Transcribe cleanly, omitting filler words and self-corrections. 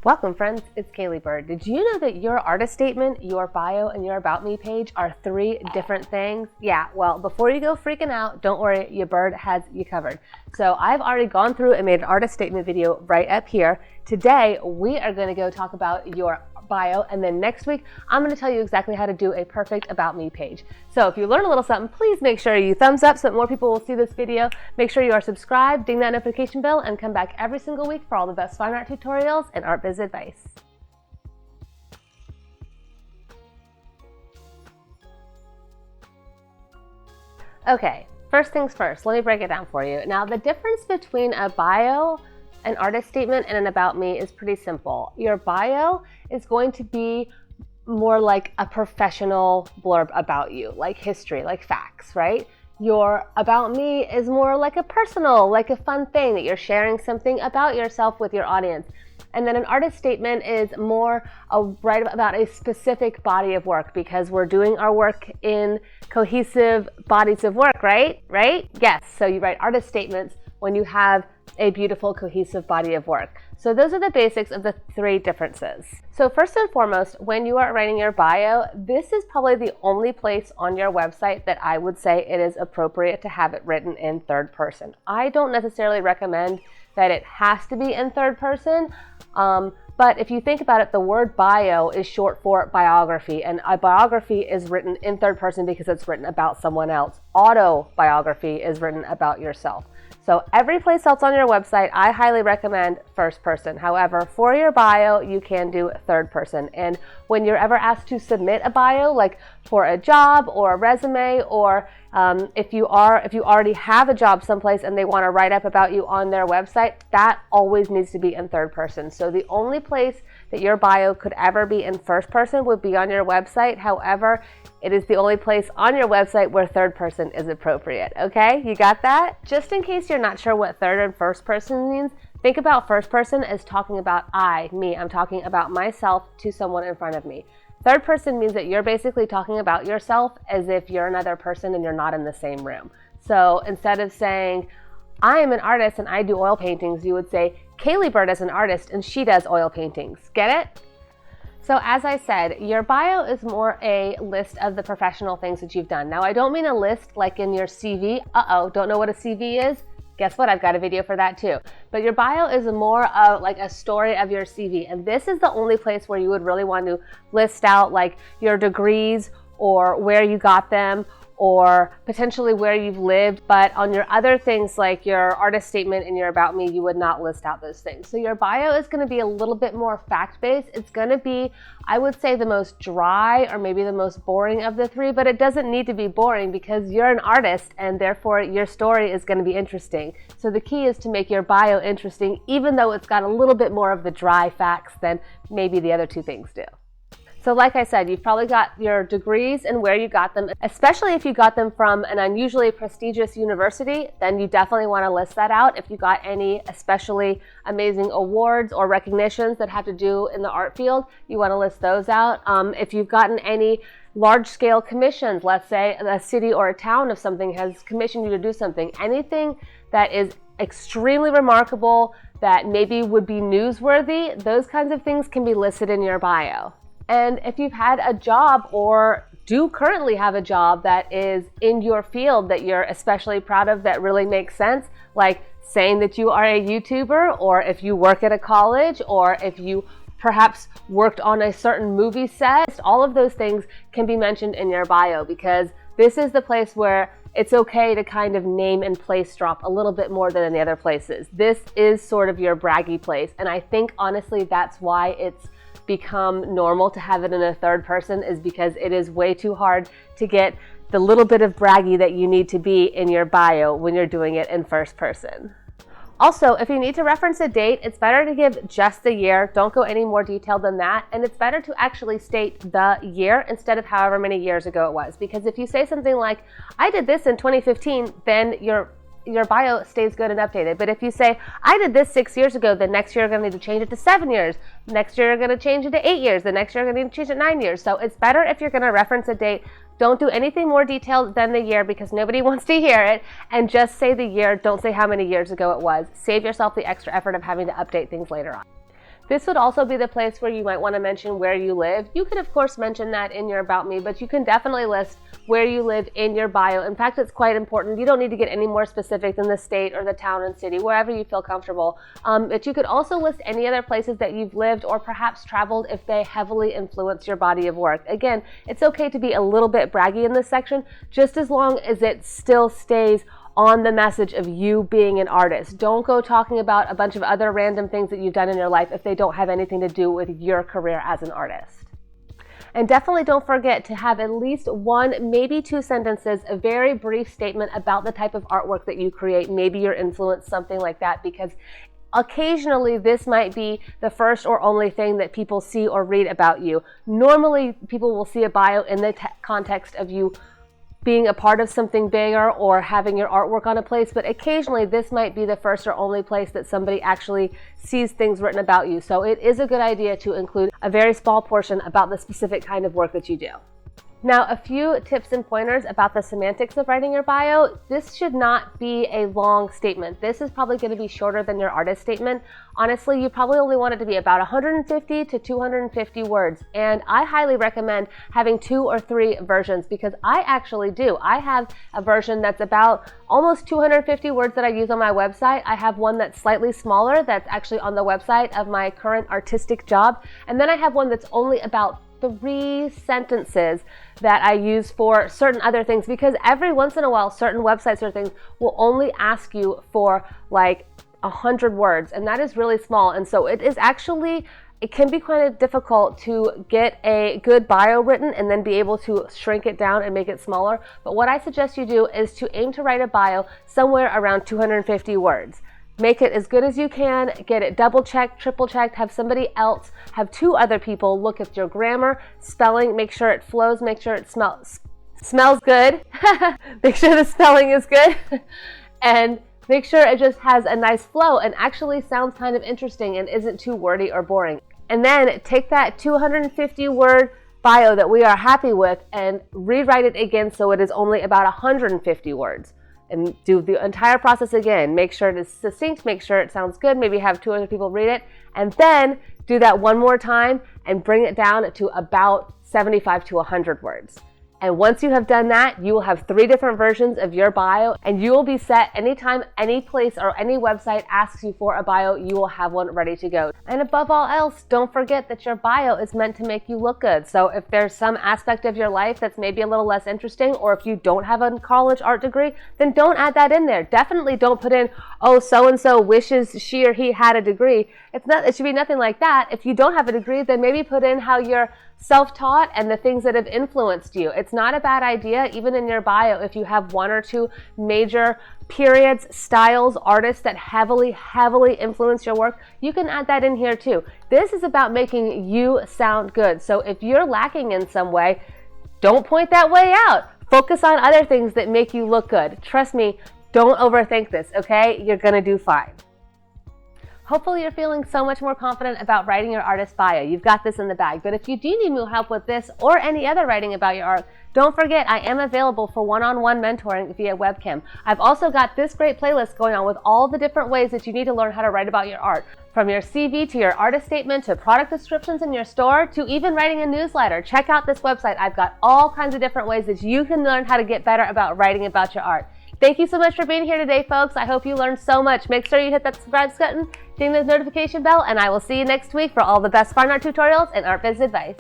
Welcome friends, it's Caleigh Bird. Did you know that your artist statement, your bio, and your About Me page are 3 different things? Yeah, well, before you go freaking out, don't worry, your bird has you covered. So I've already gone through and made an artist statement video right up here. Today, we are going to go talk about your bio, and then next week, I'm going to tell you exactly how to do a perfect About Me page. So if you learn a little something, please make sure you thumbs up so that more people will see this video. Make sure you are subscribed, ding that notification bell, and come back every single week for all the best fine art tutorials and art biz advice. Okay, first things first, let me break it down for you. Now, the difference between a bio, an artist statement, and an About Me is pretty simple. Your bio is going to be more like a professional blurb about you, like history, like facts, right? Your About Me is more like a personal, like a fun thing that you're sharing something about yourself with your audience. And then an artist statement is more right about a specific body of work, because we're doing our work in cohesive bodies of work, right? Yes, so you write artist statements when you have a beautiful cohesive body of work. So those are the basics of the 3 differences. So first and foremost, when you are writing your bio, this is probably the only place on your website that I would say it is appropriate to have it written in third person. I don't necessarily recommend that it has to be in third person, but if you think about it, the word bio is short for biography, and a biography is written in third person because it's written about someone else. Autobiography is written about yourself. So every place else on your website, I highly recommend first person. However, for your bio, you can do third person. And when you're ever asked to submit a bio, like for a job or a resume, or if you already have a job someplace and they want to write up about you on their website, that always needs to be in third person. So the only place that your bio could ever be in first person would be on your website. However, it is the only place on your website where third person is appropriate. Okay, you got that? Just in case you're not sure what third and first person means, think about first person as talking about me. I'm talking about myself to someone in front of me. Third person means that you're basically talking about yourself as if you're another person and you're not in the same room. So instead of saying, I am an artist and I do oil paintings, you would say, Caleigh Bird is an artist and she does oil paintings. Get it? So as I said, your bio is more a list of the professional things that you've done. Now, I don't mean a list like in your CV. Don't know what a CV is? Guess what? I've got a video for that too. But your bio is more of like a story of your CV. And this is the only place where you would really want to list out like your degrees or where you got them, or potentially where you've lived. But on your other things like your artist statement and your About Me, you would not list out those things. So your bio is going to be a little bit more fact-based. It's going to be, I would say, the most dry or maybe the most boring of the 3, but it doesn't need to be boring because you're an artist and therefore your story is going to be interesting. So the key is to make your bio interesting, even though it's got a little bit more of the dry facts than maybe the other 2 things do. So like I said, you've probably got your degrees and where you got them, especially if you got them from an unusually prestigious university, then you definitely want to list that out. If you got any especially amazing awards or recognitions that have to do in the art field, you want to list those out. If you've gotten any large-scale commissions, let's say a city or a town of something has commissioned you to do something, anything that is extremely remarkable, that maybe would be newsworthy, those kinds of things can be listed in your bio. And if you've had a job or do currently have a job that is in your field that you're especially proud of, that really makes sense, like saying that you are a YouTuber, or if you work at a college, or if you perhaps worked on a certain movie set, all of those things can be mentioned in your bio, because this is the place where it's okay to kind of name and place drop a little bit more than in the other places. This is sort of your braggy place. And I think honestly, that's why it's become normal to have it in a third person, is because it is way too hard to get the little bit of braggy that you need to be in your bio when you're doing it in first person. Also, if you need to reference a date, it's better to give just the year. Don't go any more detailed than that. And it's better to actually state the year instead of however many years ago it was. Because if you say something like, I did this in 2015, then your bio stays good and updated. But if you say, I did this 6 years ago, then next year you're going to need to change it to 7 years. Next year you're going to change it to 8 years. The next year you're going to need to change it to 9 years. So it's better if you're going to reference a date, don't do anything more detailed than the year, because nobody wants to hear it. And just say the year. Don't say how many years ago it was. Save yourself the extra effort of having to update things later on. This would also be the place where you might want to mention where you live. You could of course mention that in your About Me, but you can definitely list where you live in your bio. In fact, it's quite important. You don't need to get any more specific than the state or the town and city, wherever you feel comfortable. But you could also list any other places that you've lived or perhaps traveled if they heavily influence your body of work. Again, it's okay to be a little bit braggy in this section, just as long as it still stays on the message of you being an artist. Don't go talking about a bunch of other random things that you've done in your life if they don't have anything to do with your career as an artist. And definitely don't forget to have at least one, maybe two sentences, a very brief statement about the type of artwork that you create, maybe your influence, something like that, because occasionally this might be the first or only thing that people see or read about you. Normally people will see a bio in the context of you being a part of something bigger or having your artwork on a place, but occasionally this might be the first or only place that somebody actually sees things written about you. So it is a good idea to include a very small portion about the specific kind of work that you do. Now, a few tips and pointers about the semantics of writing your bio. This should not be a long statement. This is probably going to be shorter than your artist statement. Honestly, you probably only want it to be about 150 to 250 words. And I highly recommend having 2 or 3 versions, because I actually do. I have a version that's about almost 250 words that I use on my website. I have one that's slightly smaller that's actually on the website of my current artistic job. And then I have one that's only about 3 sentences that I use for certain other things, because every once in a while certain websites or things will only ask you for like 100 words, and that is really small. And so it can be kind of difficult to get a good bio written and then be able to shrink it down and make it smaller. But what I suggest you do is to aim to write a bio somewhere around 250 words. Make it as good as you can, get it double checked, triple checked, have somebody else, have 2 other people look at your grammar, spelling, make sure it flows, make sure it smells good, make sure the spelling is good, and make sure it just has a nice flow and actually sounds kind of interesting and isn't too wordy or boring. And then take that 250 word bio that we are happy with and rewrite it again so it is only about 150 words. And do the entire process again. Make sure it is succinct, make sure it sounds good, maybe have 2 other people read it, and then do that one more time and bring it down to about 75 to 100 words. And once you have done that, you will have 3 different versions of your bio, and you will be set anytime any place or any website asks you for a bio, you will have one ready to go. And above all else, don't forget that your bio is meant to make you look good. So if there's some aspect of your life that's maybe a little less interesting, or if you don't have a college art degree, then don't add that in there. Definitely don't put in, oh, so-and-so wishes she or he had a degree. It should be nothing like that. If you don't have a degree, then maybe put in how you're self-taught and the things that have influenced you. It's not a bad idea, even in your bio, if you have 1 or 2 major periods, styles, artists that heavily influence your work, you can add that in here too. This is about making you sound good. So if you're lacking in some way, don't point that way out. Focus on other things that make you look good. Trust me, don't overthink this, okay? You're gonna do fine. Hopefully you're feeling so much more confident about writing your artist bio. You've got this in the bag. But if you do need more help with this or any other writing about your art, don't forget I am available for one-on-one mentoring via webcam. I've also got this great playlist going on with all the different ways that you need to learn how to write about your art. From your CV to your artist statement to product descriptions in your store to even writing a newsletter. Check out this website. I've got all kinds of different ways that you can learn how to get better about writing about your art. Thank you so much for being here today, folks. I hope you learned so much. Make sure you hit that subscribe button, ding the notification bell, and I will see you next week for all the best fine art tutorials and art biz advice.